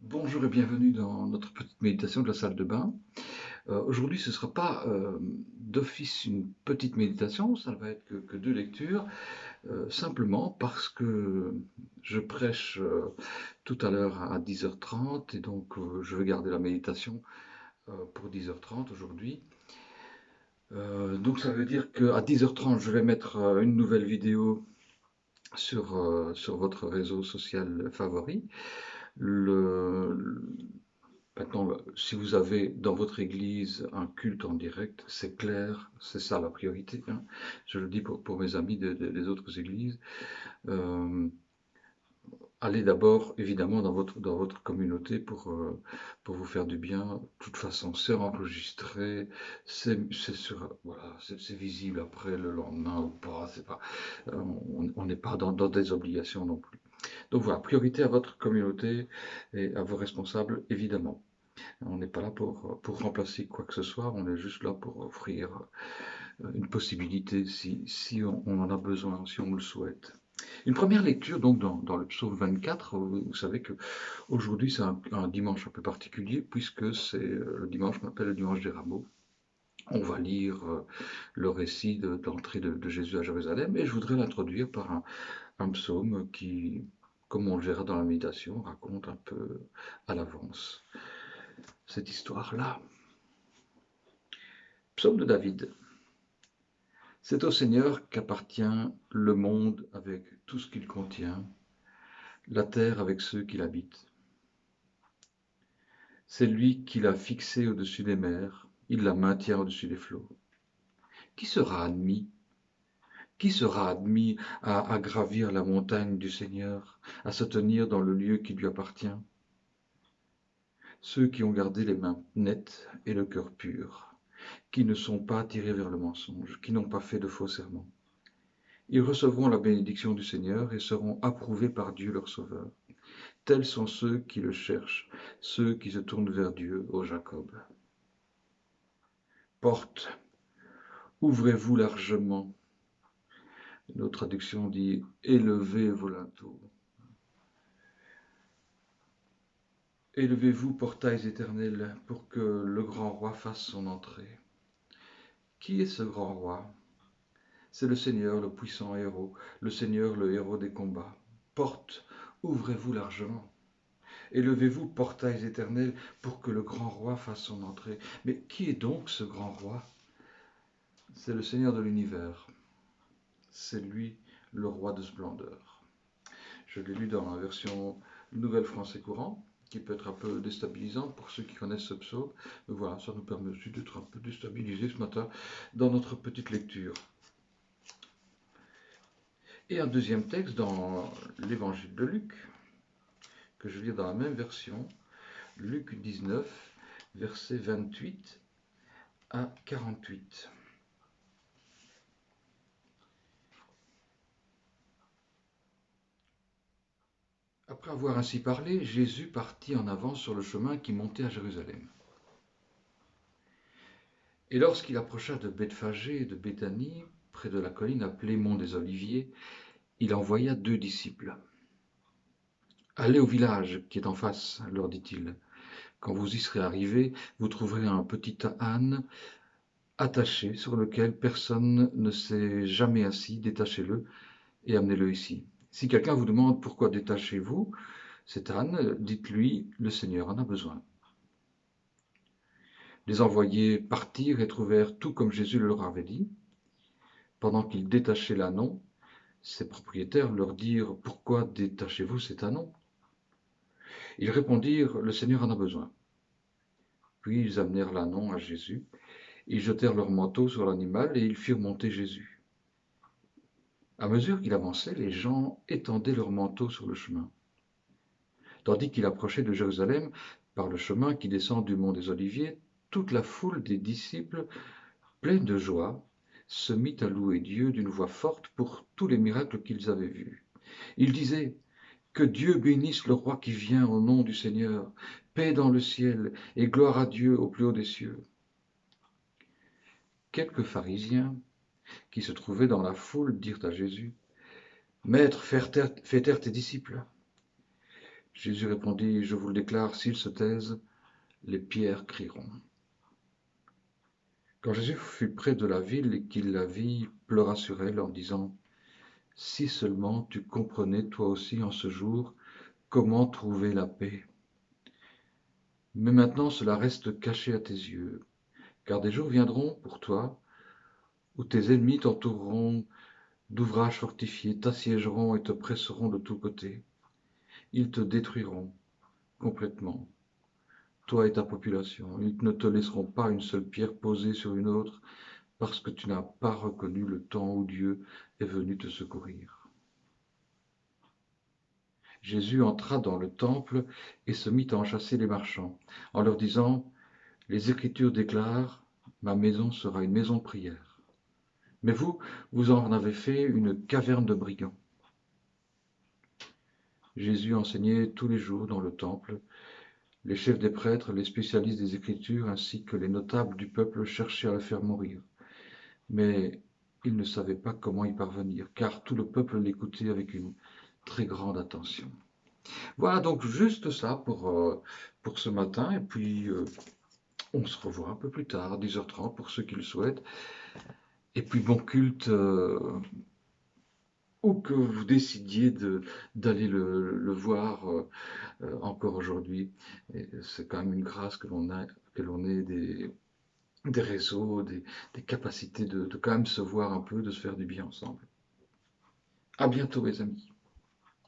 Bonjour et bienvenue dans notre petite méditation de la salle de bain. Aujourd'hui, ce ne sera pas d'office une petite méditation, ça ne va être que deux lectures, simplement parce que je prêche tout à l'heure à 10h30 et donc je vais garder la méditation pour 10h30 aujourd'hui. Donc ça veut dire qu'à 10h30, je vais mettre une nouvelle vidéo sur votre réseau social favori. Le, Maintenant, si vous avez dans votre église un culte en direct, c'est clair, c'est ça la priorité, hein. Je le dis pour mes amis des autres églises. Euh, Allez d'abord, évidemment, dans votre communauté pour vous faire du bien. De toute façon, c'est enregistré, voilà, c'est visible après le lendemain ou pas. C'est pas, on n'est pas dans des obligations non plus. Donc voilà, priorité à votre communauté et à vos responsables, évidemment. On n'est pas là pour remplacer quoi que ce soit, on est juste là pour offrir une possibilité si on en a besoin, si on le souhaite. Une première lecture donc dans le psaume 24, vous savez que aujourd'hui c'est un dimanche un peu particulier puisque c'est le dimanche qu'on appelle le dimanche des rameaux. On va lire le récit d'entrée de Jésus à Jérusalem et je voudrais l'introduire par un psaume qui, comme on le verra dans la méditation, raconte un peu à l'avance cette histoire-là. Psaume de David. C'est au Seigneur qu'appartient le monde avec tout ce qu'il contient, la terre avec ceux qui l'habitent. C'est lui qui l'a fixée au-dessus des mers, il la maintient au-dessus des flots. Qui sera admis? Qui sera admis à gravir la montagne du Seigneur, à se tenir dans le lieu qui lui appartient? Ceux qui ont gardé les mains nettes et le cœur pur, qui ne sont pas attirés vers le mensonge, qui n'ont pas fait de faux serments. Ils recevront la bénédiction du Seigneur et seront approuvés par Dieu leur Sauveur. Tels sont ceux qui le cherchent, ceux qui se tournent vers Dieu, ô Jacob. Porte, ouvrez-vous largement. Une autre traduction dit élevez vos linteaux. Élevez-vous, portails éternels, pour que le grand roi fasse son entrée. Qui est ce grand roi? C'est le Seigneur, le puissant héros, le Seigneur, le héros des combats. Porte, ouvrez-vous largement. Élevez-vous, portails éternels, pour que le grand roi fasse son entrée. Mais qui est donc ce grand roi? C'est le Seigneur de l'univers. C'est lui le roi de splendeur. Je l'ai lu dans la version Nouvelle Français Courant, qui peut être un peu déstabilisante pour ceux qui connaissent ce psaume. Mais voilà, ça nous permet aussi d'être un peu déstabilisés ce matin dans notre petite lecture. Et un deuxième texte dans l'évangile de Luc, que je lis dans la même version, Luc 19, versets 28 à 48. Après avoir ainsi parlé, Jésus partit en avant sur le chemin qui montait à Jérusalem. Et lorsqu'il approcha de Bethphagée et de Béthanie, près de la colline appelée Mont des Oliviers, il envoya 2 disciples. Allez au village qui est en face, leur dit-il. Quand vous y serez arrivés, vous trouverez un petit âne attaché sur lequel personne ne s'est jamais assis. Détachez-le et amenez-le ici. Si quelqu'un vous demande pourquoi détachez-vous cet âne, dites-lui, le Seigneur en a besoin. Les envoyés partirent et trouvèrent tout comme Jésus leur avait dit. Pendant qu'ils détachaient l'ânon, ses propriétaires leur dirent: Pourquoi détachez-vous cet ânon? Ils répondirent: Le Seigneur en a besoin. Puis ils amenèrent l'ânon à Jésus, ils jetèrent leur manteau sur l'animal et ils firent monter Jésus. À mesure qu'il avançait, les gens étendaient leurs manteaux sur le chemin. Tandis qu'il approchait de Jérusalem par le chemin qui descend du mont des Oliviers, toute la foule des disciples, pleine de joie, se mit à louer Dieu d'une voix forte pour tous les miracles qu'ils avaient vus. Ils disaient: Que Dieu bénisse le roi qui vient au nom du Seigneur, paix dans le ciel et gloire à Dieu au plus haut des cieux. Quelques pharisiens qui se trouvaient dans la foule dirent à Jésus: Maître, fais taire tes disciples. Jésus répondit, je vous le déclare, s'ils se taisent, les pierres crieront. Quand Jésus fut près de la ville et qu'il la vit, il pleura sur elle en disant, si seulement tu comprenais toi aussi en ce jour comment trouver la paix. Mais maintenant cela reste caché à tes yeux, car des jours viendront pour toi où tes ennemis t'entoureront d'ouvrages fortifiés, t'assiégeront et te presseront de tous côtés. Ils te détruiront complètement, toi et ta population. Ils ne te laisseront pas une seule pierre posée sur une autre, parce que tu n'as pas reconnu le temps où Dieu est venu te secourir. Jésus entra dans le temple et se mit à en chasser les marchands, en leur disant, les Écritures déclarent, ma maison sera une maison de prière. Mais vous, vous en avez fait une caverne de brigands. Jésus enseignait tous les jours dans le temple. Les chefs des prêtres, les spécialistes des Écritures, ainsi que les notables du peuple cherchaient à le faire mourir. Mais ils ne savaient pas comment y parvenir, car tout le peuple l'écoutait avec une très grande attention. Voilà donc juste ça pour ce matin, et puis on se revoit un peu plus tard, 10h30 pour ceux qui le souhaitent. Et puis bon culte, où que vous décidiez d'aller le voir encore aujourd'hui. C'est quand même une grâce que l'on ait des réseaux, des capacités de quand même se voir un peu, de se faire du bien ensemble. À bientôt, les amis.